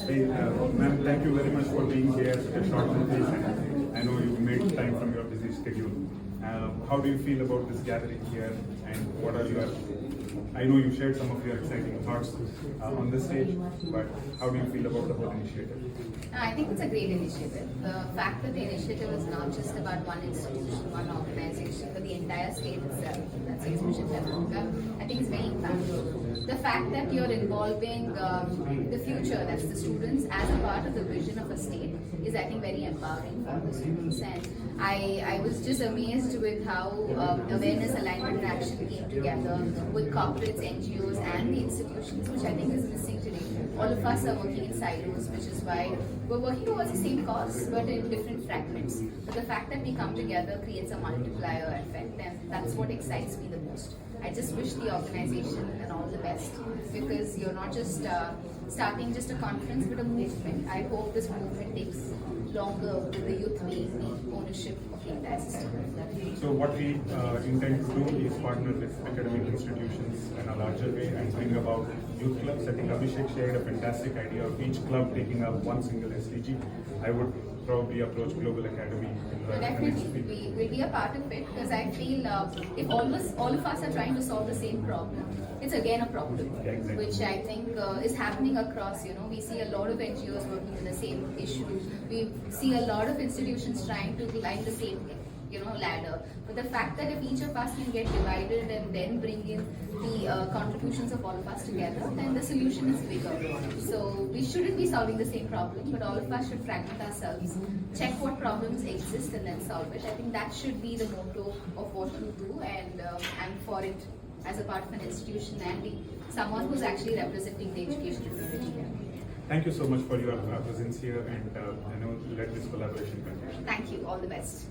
Hey, ma'am, thank you very much for being here at a short notice. And I know you made time from your busy schedule. How do you feel about this gathering here, and what are your? I know you shared some of your exciting thoughts on this stage, but how do you feel about the whole initiative? I think it's a great initiative. The fact that the initiative is not just about one institution, one organization, but the entire state itself, that's Exhibition America, I think is very impactful. The fact that you're involving the future, that's the students, as a part of the vision of a state is, I think, very empowering for the students. And I was just amazed with how awareness, alignment, and action came together with corporates, NGOs, and the institutions, which I think is missing today. All of us are working in silos, which is why we're working towards the same cause, but in different fragments. But the fact that we come together creates a multiplier effect, and that's what excites me the most. I just wish the organization and all the best, because you're not just starting just a conference, but a movement. I hope this movement takes longer, with the youth being the ownership of the entire system. So what we intend to do is partner with academic institutions in a larger way and bring about youth clubs. I think Abhishek shared a fantastic idea of each club taking up one single SDG. I would probably approach Global Academy in the next Definitely, week. we'll be a part of it, because I feel if all of us are trying to solve the same problem, it's again a problem, Yeah, exactly. which I think is happening across. We see a lot of NGOs working with the same issue. We see a lot of institutions trying to climb the same ladder. But the fact that if each of us can get divided and then bring in the contributions of all of us together, then the solution is bigger. So we shouldn't be solving the same problem, but all of us should fragment ourselves, check what problems exist, and then solve it. I think that should be the motto of what you do, and I'm for it as a part of an institution and be someone who's actually representing the education community here. Thank you so much for your presence here, and I know let this collaboration continue. Thank you. All the best.